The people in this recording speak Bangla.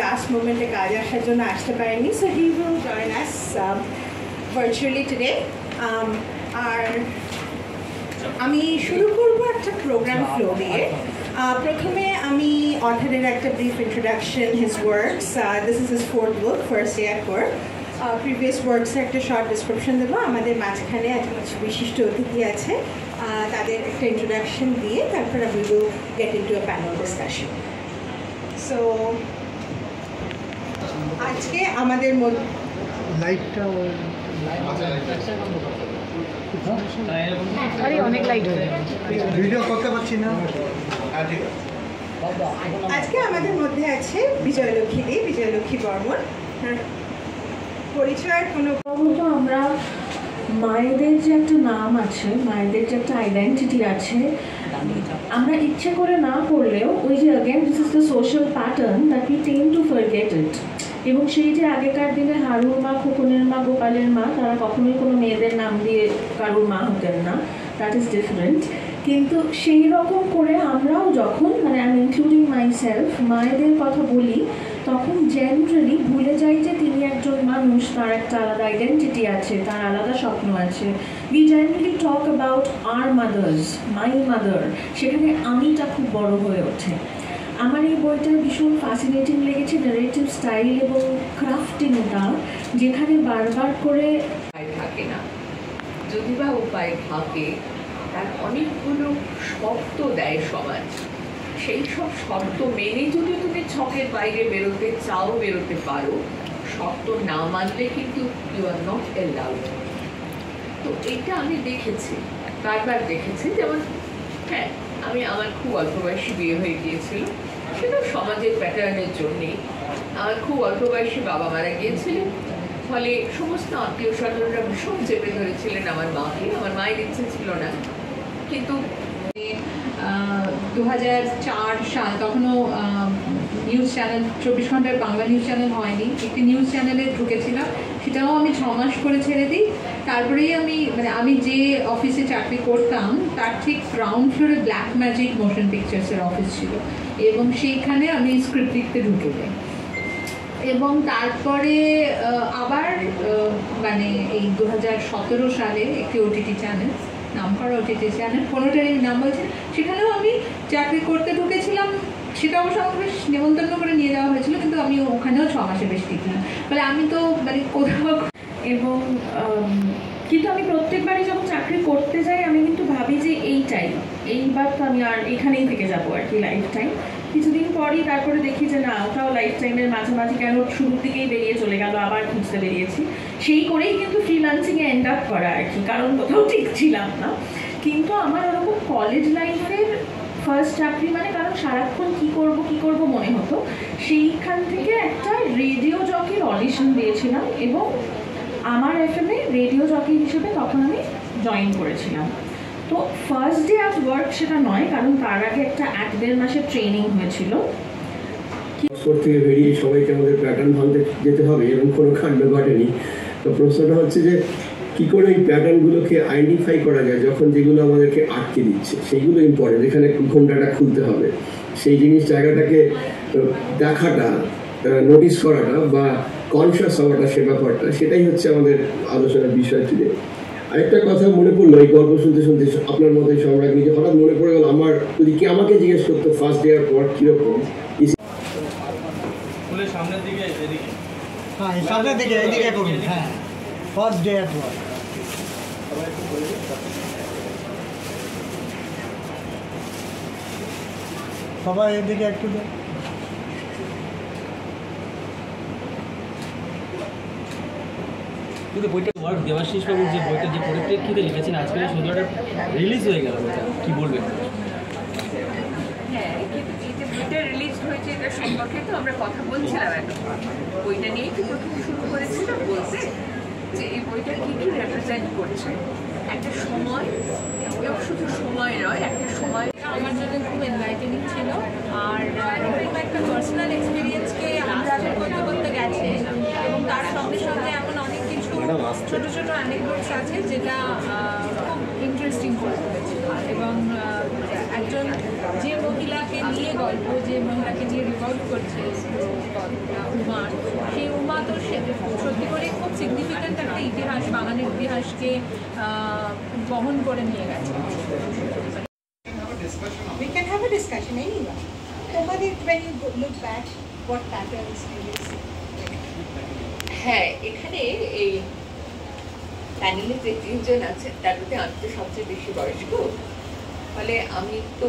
লাস্ট মোমেন্টে কাজে আসার জন্য আসতে পারেনি, so he will join us virtually today. আর আমি শুরু করবো একটা প্রোগ্রাম ফ্লো দিয়ে। প্রথমে আমি অথরের একটা brief introduction, his works, this is his fourth book, first day at work, previous ওয়ার্কসের একটা শর্ট ডিসক্রিপশন দেবো। আমাদের মাঝখানে একটা কিছু বিশিষ্ট অতিথি আছে, তাদের একটা ইন্ট্রোডাকশন দিয়ে তারপর we will get into a panel discussion. So আজকে আমাদের মধ্যে লাইটটা অনেক লাইট ভিডিও করতে পারছি না। আজকে আমাদের মধ্যে আছে বিজয়লক্ষ্মী দি, বিজয়লক্ষ্মী বর্মন। পরিচয়ের কোনো আমরা মায়েদের যে একটা নাম আছে, মায়েদের যে একটা আইডেন্টিটি আছে, আমরা ইচ্ছে করে না করলেও ওই যে again this is the social pattern that we tend two forget it. এবং সেই যে আগেকার দিনে হারুর মা, খোকনের মা, গোপালের মা, তারা কখনোই কোনো মেয়েদের নাম দিয়ে কারুর মা হতেন না, দ্যাট ইজ ডিফারেন্ট। কিন্তু সেই রকম করে আমরাও যখন, মানে I am including my self, মায়েদের কথা বলি, তখন জেনারেলি ভুলে যাই যে তিনি একজন মানুষ, তার একটা আলাদা আইডেন্টিটি আছে, তার আলাদা স্বপ্ন আছে। We generally talk about our mothers, my mother, সেখানে আমিটা খুব বড় হয়ে ওঠে। আমার এই বইটা ভীষণ ফ্যাসিনেটিং লেগেছে, ন্যারেটিভ স্টাইল এবং ক্রাফটিংটা, যেখানে বারবার করে থাকে না, যদি বা উপায় থাকে, তার অনেকগুলো শর্ত দেয় সমাজ। সেই সব শর্ত মেনে যদি তুমি ছকের বাইরে বেরোতে চাও, বেরোতে পারো, শর্ত না মানলে কিন্তু ইউ আর নট অ্যালাউড। তো এটা আমি দেখেছি, বারবার দেখেছি। যেমন হ্যাঁ, আমার খুব অল্প বয়সী বিয়ে হয়ে গিয়েছিল, সেটা সমাজের প্যাটার্নের জন্যেই। আমার খুব অল্প বয়সী বাবা মারা গিয়েছিলেন, ফলে সমস্ত আত্মীয় স্বজনরা ভীষণ চেপে ধরেছিলেন আমার মাকে। আমার মায়ের ইচ্ছে ছিল না, কিন্তু 2004 সাল, তখনও নিউজ চ্যানেল 24 ঘন্টার বাংলা নিউজ চ্যানেল হয়নি, একটি নিউজ চ্যানেলে ঢুকেছিলাম, সেটাও আমি 6 মাস করে ছেড়ে দিই। তারপরেই আমি যে অফিসে চাকরি করতাম তার ঠিক গ্রাউন্ড ফ্লোরে ব্ল্যাক ম্যাজিক মোশন পিকচার্সের অফিস ছিল, এবং সেইখানে আমি স্ক্রিপ্ট লিখতে ঢুকে যাই। এবং তারপরে আবার এই 2017 সালে একটি ওটিটি চ্যানেল, নাম করা ওটিটি চ্যানেল, 15টার নাম বলছে, সেখানেও আমি চাকরি করতে ঢুকেছিলাম। সেটা অবশ্য আমাকে বেশ নেমন্তন্ন করে নিয়ে যাওয়া হয়েছিল, কিন্তু আমি ওখানেও 6 মাসে বেশ টিকলাম। ফলে আমি তো কোথাও, এবং কিন্তু আমি প্রত্যেকবারই যখন চাকরি করতে যাই আমি কিন্তু ভাবি যে এইবার তো আমি আর এখানেই থেকে যাবো আর কি, লাইফ টাইম। কিছুদিন পরই তারপরে দেখি যে না, ওটাও লাইফ টাইমের মাঝামাঝি কেন শুরুর দিকেই বেরিয়ে চলে গেল, আবার খুঁজতে বেরিয়েছি। সেই করেই কিন্তু ফ্রিল্যান্সিংয়ে এন্ড আপ করা আর কি, কারণ কোথাও ঠিক ছিলাম না। কিন্তু আমার ওরকম কলেজ লাইফের ফার্স্ট চাকরি, কারণ সারাক্ষণ কী করবো মনে হতো, সেইখান থেকে একটা রেডিও জকির অডিশন দিয়েছিলাম, এবং আমার এফএমে রেডিও জকি হিসেবে তখন আমি জয়েন করেছিলাম। তো ফার্স্ট ডে অ্যাট ওয়ার্ক সেটা নয়, কারণ তার আগে একটা 1-1.5 মাসের ট্রেনিং হয়েছিল। থেকে বেরিয়ে সবাইকে আমাদের প্যাটার্ন ভাঙতে যেতে হবে, এবং কোনো কাণ্ড ঘটেনি। তো প্রশ্নটা হচ্ছে যে কী করে এই প্যাটার্নগুলোকে আইডেন্টিফাই করা যায়, যখন যেগুলো আমাদেরকে আটকে দিচ্ছে, সেইগুলো ইম্পর্টেন্ট, এখানে ঘোমটাটা খুলতে হবে। সেই জায়গাটাকে দেখাটা, নোটিস করাটা বা কনসিয়াস হওয়াটা, সে ব্যাপারটা, সেটাই হচ্ছে আমাদের আলোচনার বিষয় ছিল। আরেকটা কথা মনে পড়লো, এই গল্প শুনতে শুনতে আপনার মতো সম্রাজ্ঞী, যে হঠাৎ মনে পড়ে গেল, আমার যদি আমাকে জিজ্ঞেস করতো ফার্স্ট ডে আর পর কীরকম, সামনের দিকে, এদিকে, হ্যাঁ সামনের দিকে, এদিকে করুন। হ্যাঁ, ফার্স্ট ডে অ্যাট ওয়ার্ক। সবাই এদিকে একটু কিন্তু বইটা ওয়ার্ক দেবাশিস বাবুর যে বইটা যে পরিপ্রেক্ষিতে লিখেছেন, আজকে শুধুটা রিলিজ হয়ে গেল, কি বলবেন? হ্যাঁ, কিন্তু এই যে বইটা রিলিজ হয়েছে, এটা সম্পর্কে তো আমরা কথা বলছিলাম। এখন বইটা নিয়েই তো প্রথম শুরু করেছিলাম বলতে, যে এই বইটা কী কী রেপ্রেজেন্ট করছে একটা সময়, এবং শুধু সময় নয়, একটা সময় আমার জন্য খুব এনলাইটেনিং ছিল। আর এরকম একটা পার্সোনাল এক্সপিরিয়েন্সকে আনরাভেল করতে করতে গেছে, এবং তার সঙ্গে সঙ্গে এমন অনেক কিছু ছোটো ছোটো অ্যানেকডোটস আছে যেটা খুব ইন্টারেস্টিং করে তুলেছিল। এবং একজন যে মহিলাকে নিয়ে গল্প, যে মহিলাকে নিয়ে রিভলভ শুরু করছে উমা, সেই উমা তো সত্যি করে খুব সিগনিফিক্যান্ট একটা ইতিহাস, বাঙালির ইতিহাসকে বহন করে নিয়ে গেছে। We can have a discussion anyway. Tomorrow, when you look back, what patterns do you see? হ্যাঁ, এখানে এই প্যানেলে যে 3 জন আছেন তার মধ্যে আমি তো সবচেয়ে বেশি বয়স্ক, ফলে আমি তো